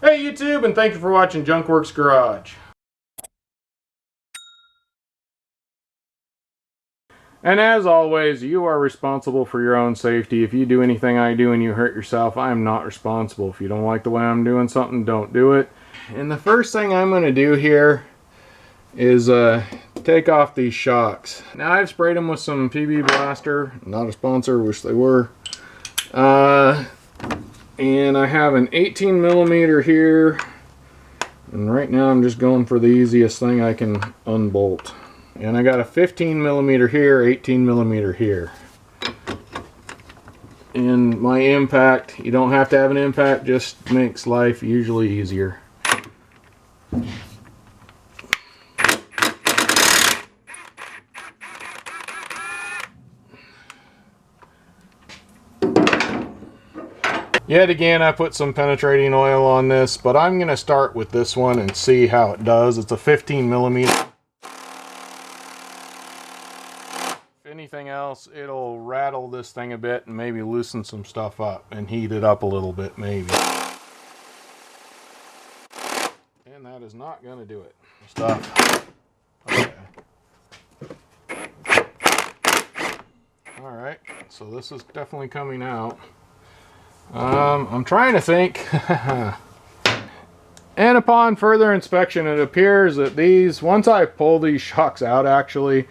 Hey YouTube, and thank you for watching Junkworks Garage. And as always, you are responsible for your own safety. If you do anything I do and you hurt yourself, I am not responsible. If you don't like the way I'm doing something, don't do it. And the first thing I'm going to do here is take off these shocks. Now I've sprayed them with some PB Blaster, not a sponsor, wish they were. And I have an 18 millimeter here. And right now I'm just going for the easiest thing I can unbolt. And I got a 15 millimeter here, 18 millimeter here. And my impact, you don't have to have an impact, just makes life usually easier. Yet again, I put some penetrating oil on this, but I'm going to start with this one and see how it does. It's a 15 millimeter. If anything else, it'll rattle this thing a bit and maybe loosen some stuff up and heat it up a little bit maybe. And that is not going to do it. Stuff. Okay. Alright, so this is definitely coming out. I'm trying to think. And upon further inspection, it appears that these, once I pull these shocks out, actually,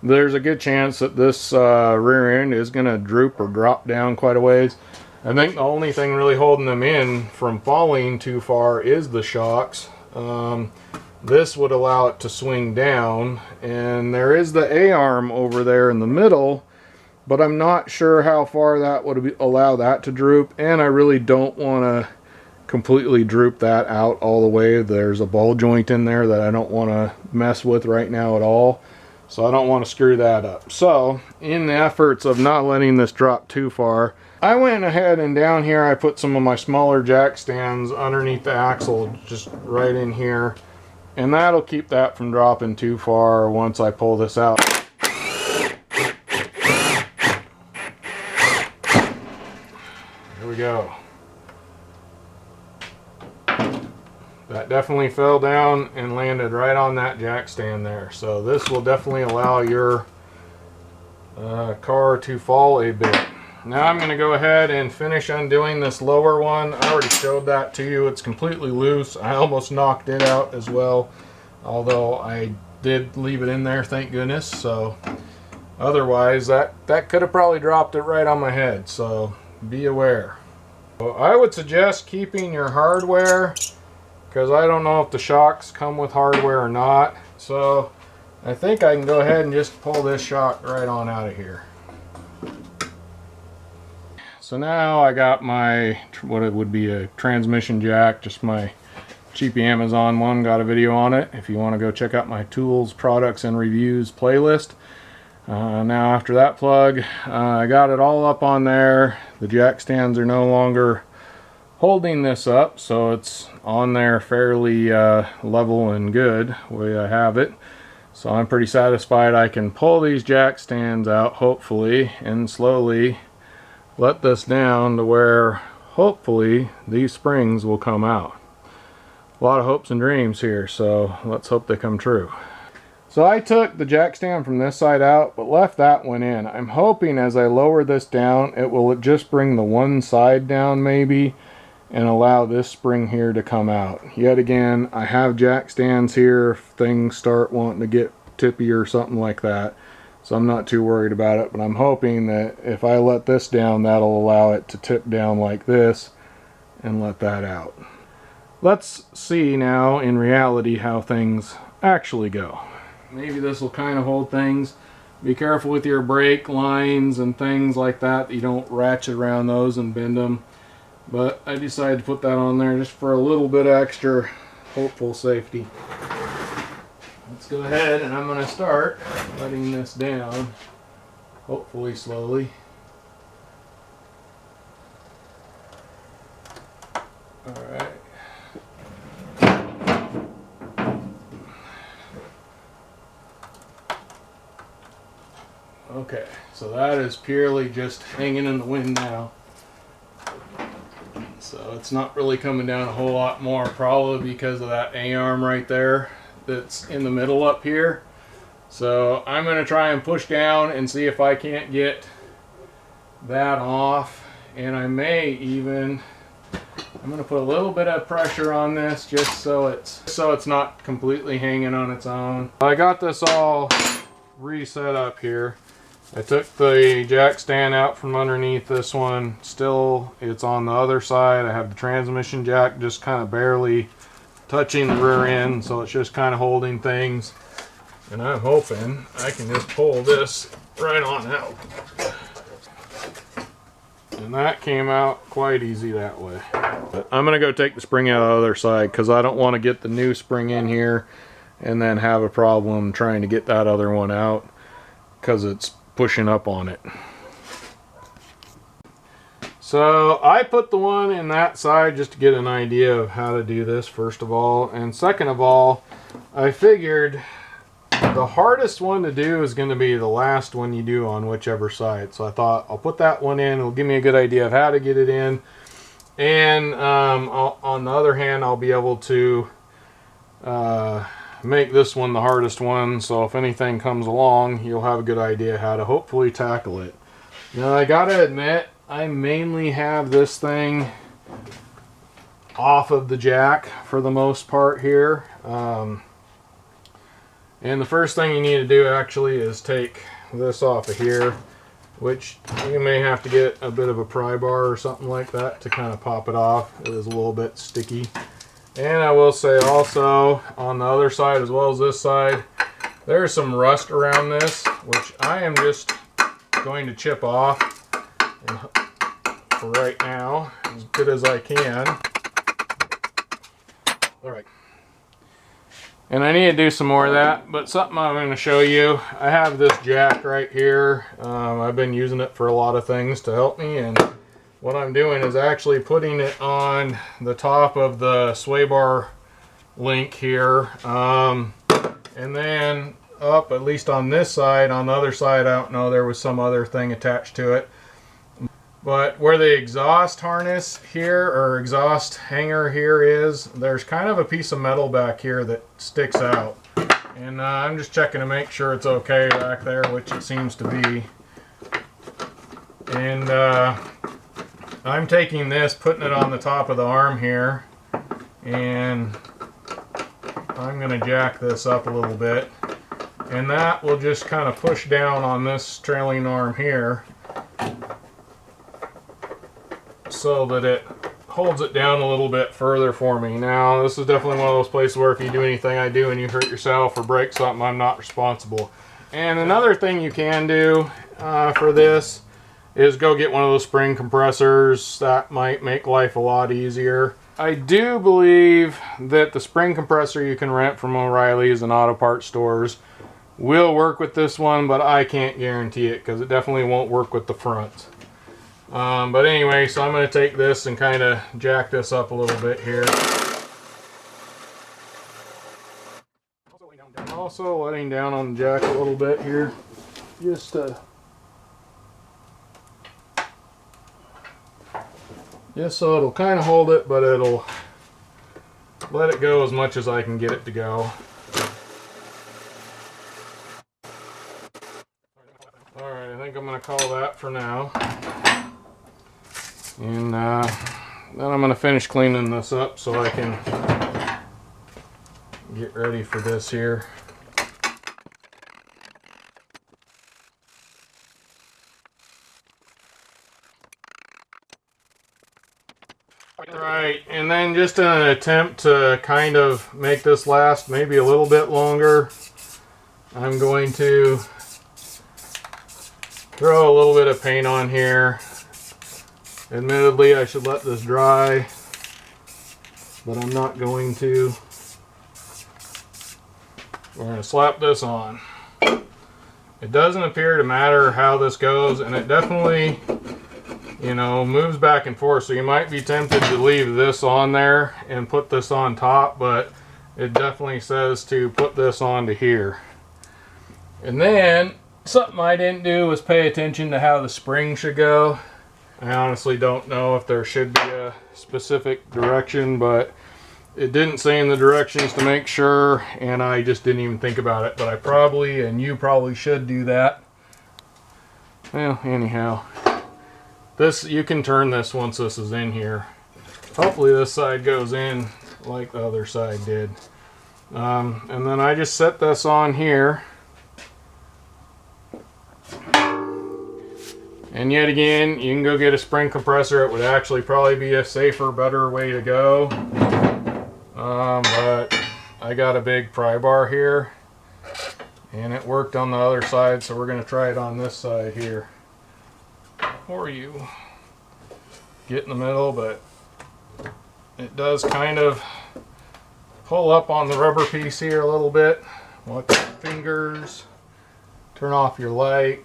there's a good chance that this rear end is going to droop or drop down quite a ways. I think the only thing really holding them in from falling too far is the shocks. This would allow it to swing down, and there is the A-arm over there in the middle, but I'm not sure how far that would allow that to droop, and I really don't want to completely droop that out all the way. There's a ball joint in there that I don't want to mess with right now at all, so I don't want to screw that up. So in the efforts of not letting this drop too far, I went ahead and down here I put some of my smaller jack stands underneath the axle, just right in here, and that'll keep that from dropping too far once I pull this out. There we go. That definitely fell down and landed right on that jack stand there. So this will definitely allow your car to fall a bit. Now I'm going to go ahead and finish undoing this lower one. I already showed that to you. It's completely loose. I almost knocked it out as well, although I did leave it in there, thank goodness. So otherwise that could have probably dropped it right on my head, so be aware. Well, I would suggest keeping your hardware, because I don't know if the shocks come with hardware or not. So I think I can go ahead and just pull this shock right on out of here. So now I got my, what it would be a transmission jack, just my cheapy Amazon one, got a video on it if you want to go check out my tools, products, and reviews playlist. Now after that plug, I got it all up on there. The jack stands are no longer holding this up, so it's on there fairly level and good the way I have it. So I'm pretty satisfied. I can pull these jack stands out hopefully and slowly let this down to where hopefully these springs will come out. A lot of hopes and dreams here, so let's hope they come true. So I took the jack stand from this side out, but left that one in. I'm hoping as I lower this down, it will just bring the one side down maybe, and allow this spring here to come out. Yet again, I have jack stands here if things start wanting to get tippy or something like that. So I'm not too worried about it, but I'm hoping that if I let this down, that'll allow it to tip down like this and let that out. Let's see now in reality how things actually go. Maybe this will kind of hold things. Be careful with your brake lines and things like that. You don't ratchet around those and bend them. But I decided to put that on there just for a little bit extra hopeful safety. Let's go ahead and I'm going to start letting this down, hopefully slowly. Alright. Okay, so that is purely just hanging in the wind now. So it's not really coming down a whole lot more, probably because of that A-arm right there that's in the middle up here. So I'm going to try and push down and see if I can't get that off. And I may even, I'm going to put a little bit of pressure on this just so it's not completely hanging on its own. I got this all reset up here. I took the jack stand out from underneath this one. Still, it's on the other side. I have the transmission jack just kind of barely touching the rear end, so it's just kind of holding things. And I'm hoping I can just pull this right on out. And that came out quite easy that way. But I'm going to go take the spring out of the other side because I don't want to get the new spring in here and then have a problem trying to get that other one out because it's pushing up on it. So I put the one in that side just to get an idea of how to do this, first of all. And second of all, I figured the hardest one to do is going to be the last one you do on whichever side. So I thought I'll put that one in. It'll give me a good idea of how to get it in. And on the other hand, I'll be able to make this one the hardest one. So if anything comes along, you'll have a good idea how to hopefully tackle it. Now I gotta admit, I mainly have this thing off of the jack for the most part here. And the first thing you need to do actually is take this off of here, which you may have to get a bit of a pry bar or something like that to kind of pop it off. It is a little bit sticky. And I will say also, on the other side as well as this side, there's some rust around this, which I am just going to chip off for right now, as good as I can. Alright. And I need to do some more of that, but something I'm going to show you. I have this jack right here. I've been using it for a lot of things to help me, and what I'm doing is actually putting it on the top of the sway bar link here. And then up, at least on this side, on the other side, I don't know, there was some other thing attached to it. But where the exhaust harness here, or exhaust hanger here is, there's kind of a piece of metal back here that sticks out. And I'm just checking to make sure it's okay back there, which it seems to be. And I'm taking this, putting it on the top of the arm here, and I'm going to jack this up a little bit. And that will just kind of push down on this trailing arm here, so that it holds it down a little bit further for me. Now, this is definitely one of those places where if you do anything I do and you hurt yourself or break something, I'm not responsible. And another thing you can do for this is go get one of those spring compressors. That might make life a lot easier. I do believe that the spring compressor you can rent from O'Reilly's and auto parts stores will work with this one, but I can't guarantee it because it definitely won't work with the front. But anyway, so I'm going to take this and kind of jack this up a little bit here. Also letting down on the jack a little bit here, just so it'll kind of hold it, but it'll let it go as much as I can get it to go. Alright, I think I'm going to call that for now. And then I'm going to finish cleaning this up so I can get ready for this here. Right, and then just in an attempt to kind of make this last maybe a little bit longer, I'm going to throw a little bit of paint on here. Admittedly, I should let this dry, but I'm not going to. We're going to slap this on. It doesn't appear to matter how this goes, and it definitely, you know, moves back and forth. So you might be tempted to leave this on there and put this on top, but it definitely says to put this onto here. And then something I didn't do was pay attention to how the spring should go. I honestly don't know if there should be a specific direction, but it didn't say in the directions to make sure, and I just didn't even think about it. But I probably, and you probably should do that. Well, anyhow, this, you can turn this once this is in here. Hopefully this side goes in like the other side did. And then I just set this on here. And yet again, you can go get a spring compressor. It would actually probably be a safer, better way to go. But I got a big pry bar here, and it worked on the other side, so we're going to try it on this side here. Or you get in the middle, but it does kind of pull up on the rubber piece here a little bit. Watch your fingers. Turn off your light.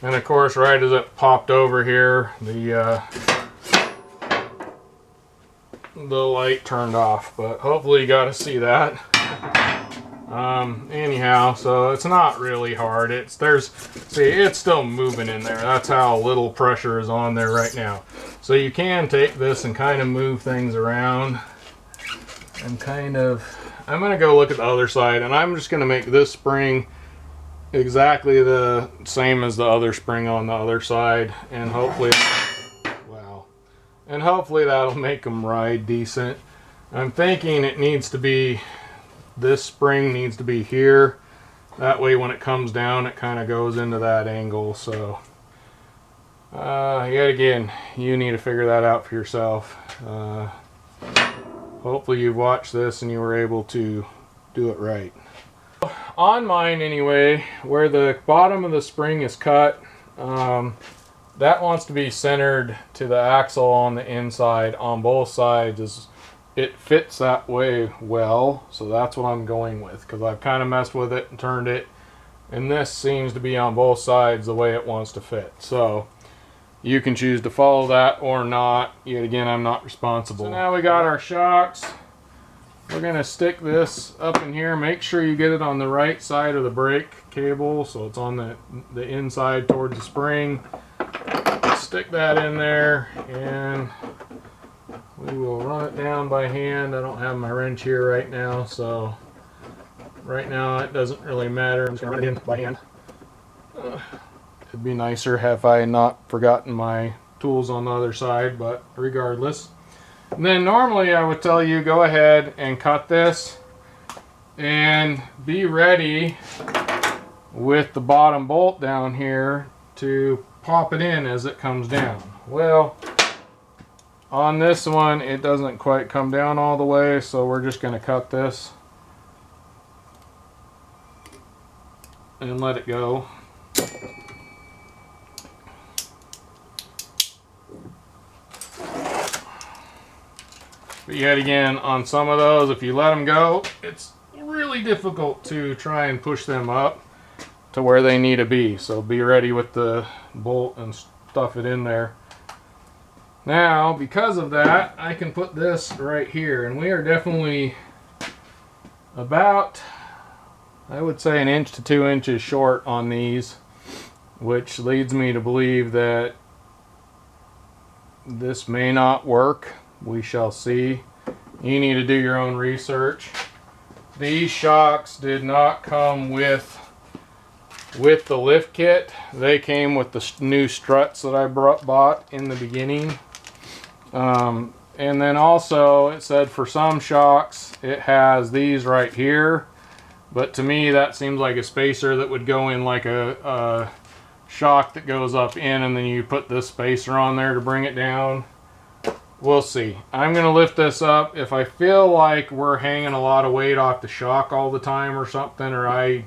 And of course, right as it popped over here, the light turned off. But hopefully you got to see that. Anyhow, so it's not really hard. See, it's still moving in there. That's how little pressure is on there right now. So you can take this and kind of move things around. And kind of, I'm going to go look at the other side, and I'm just going to make this spring exactly the same as the other spring on the other side, and hopefully, wow, and hopefully that'll make them ride decent. I'm thinking it needs to be, this spring needs to be here. That way when it comes down, it kind of goes into that angle. So yet again, you need to figure that out for yourself. Hopefully you've watched this and you were able to do it right. On mine anyway, where the bottom of the spring is cut, that wants to be centered to the axle on the inside on both sides. It fits that way well, so that's what I'm going with, because I've kind of messed with it and turned it, and this seems to be on both sides the way it wants to fit. So you can choose to follow that or not. Yet again, I'm not responsible. So now we got our shocks. We're going to stick this up in here. Make sure you get it on the right side of the brake cable, so it's on the inside towards the spring. Stick that in there, and we will run it down by hand. I don't have my wrench here right now, so right now it doesn't really matter. I'm just going to run it in by hand. It'd be nicer if I had not forgotten my tools on the other side, but regardless. And then normally I would tell you go ahead and cut this and be ready with the bottom bolt down here to pop it in as it comes down. Well, on this one it doesn't quite come down all the way, so we're just going to cut this and let it go. But yet again, on some of those, if you let them go, it's really difficult to try and push them up to where they need to be. So be ready with the bolt and stuff it in there. Now, because of that, I can put this right here, and we are definitely about, I would say, 1 inch to 2 inches short on these, which leads me to believe that this may not work. We shall see. You need to do your own research. These shocks did not come with the lift kit. They came with the new struts that I bought in the beginning. And then also it said for some shocks it has these right here, but to me that seems like a spacer that would go in like a shock that goes up in, and then you put this spacer on there to bring it down. We'll see. I'm going to lift this up. If I feel like we're hanging a lot of weight off the shock all the time or something, or I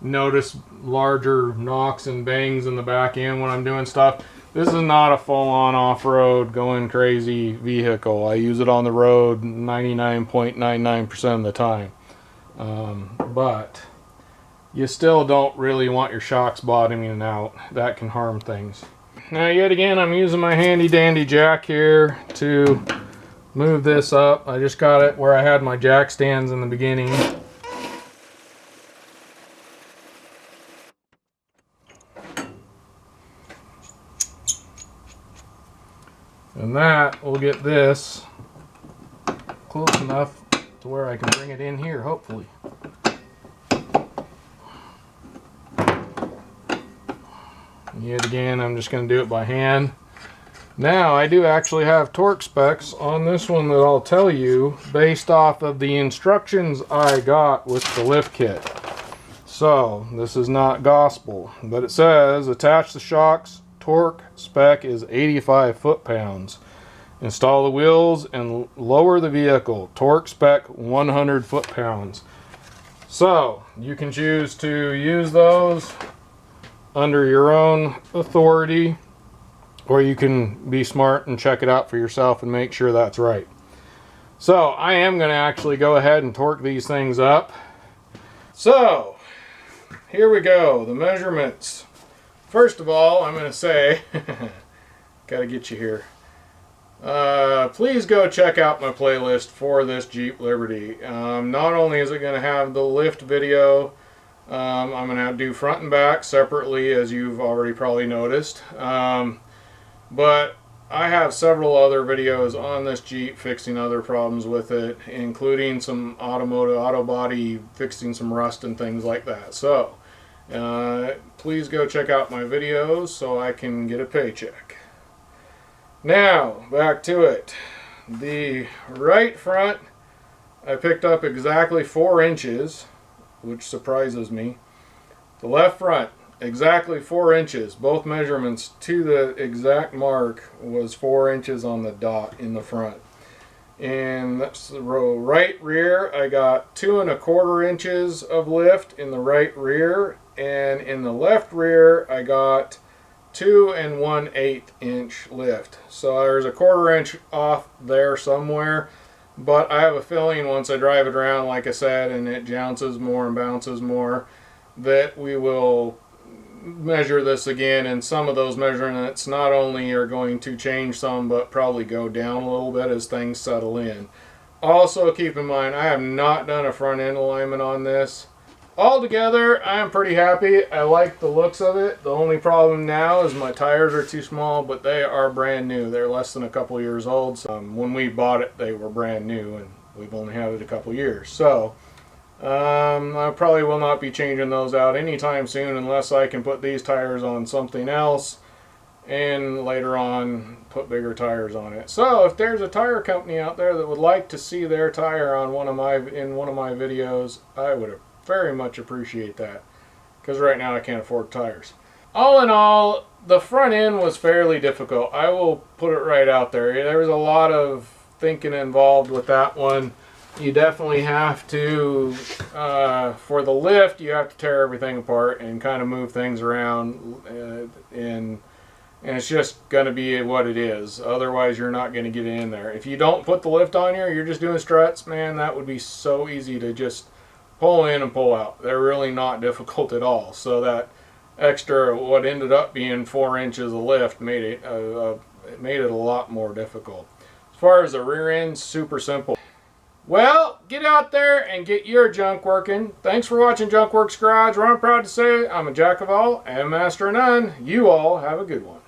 notice larger knocks and bangs in the back end when I'm doing stuff, this is not a full-on off-road going crazy vehicle. I use it on the road 99.99% of the time. But you still don't really want your shocks bottoming out. That can harm things. Now yet again, I'm using my handy dandy jack here to move this up. I just got it where I had my jack stands in the beginning. And that will get this close enough to where I can bring it in here, hopefully. Yet again, I'm just going to do it by hand. Now, I do actually have torque specs on this one that I'll tell you based off of the instructions I got with the lift kit. So, this is not gospel, but it says attach the shocks, torque spec is 85 foot-pounds. Install the wheels and lower the vehicle, torque spec 100 foot-pounds. So, you can choose to use those under your own authority, or you can be smart and check it out for yourself and make sure that's right. So I am going to actually go ahead and torque these things up. So here we go, the measurements. First of all, I'm going to say, gotta get you here. Please go check out my playlist for this Jeep Liberty. Not only is it going to have the lift video, I'm going to do front and back separately, as you've already probably noticed. But I have several other videos on this Jeep fixing other problems with it, including some auto body, fixing some rust and things like that. So please go check out my videos so I can get a paycheck. Now back to it. The right front I picked up exactly 4 inches, which surprises me. The left front exactly 4 inches. Both measurements to the exact mark was 4 inches on the dot in the front. And that's the right rear. I got 2 1/4 inches of lift in the right rear, and in the left rear I got 2 1/8 inch lift. So there's a 1/4 inch off there somewhere. But I have a feeling once I drive it around, like I said, and it jounces more and bounces more, that we will measure this again, and some of those measurements not only are going to change some, but probably go down a little bit as things settle in. Also keep in mind, I have not done a front end alignment on this. Altogether, I'm pretty happy. I like the looks of it. The only problem now is my tires are too small, but they are brand new. They're less than a couple years old. So, when we bought it, they were brand new, and we've only had it a couple years. So I probably will not be changing those out anytime soon unless I can put these tires on something else and later on put bigger tires on it. So if there's a tire company out there that would like to see their tire on one of my videos, I would very much appreciate that, because right now I can't afford tires. All in all, the front end was fairly difficult. I will put it right out there. There was a lot of thinking involved with that one. You definitely have to, for the lift, you have to tear everything apart and kind of move things around, and it's just going to be what it is. Otherwise, you're not going to get in there. If you don't put the lift on here, you're just doing struts, man, that would be so easy to just pull in and pull out. They're really not difficult at all. So that extra, what ended up being 4 inches of lift, made it a lot more difficult. As far as the rear end, super simple. Well, get out there and get your junk working. Thanks for watching Junk Works Garage, where I'm proud to say I'm a jack of all and master of none. You all have a good one.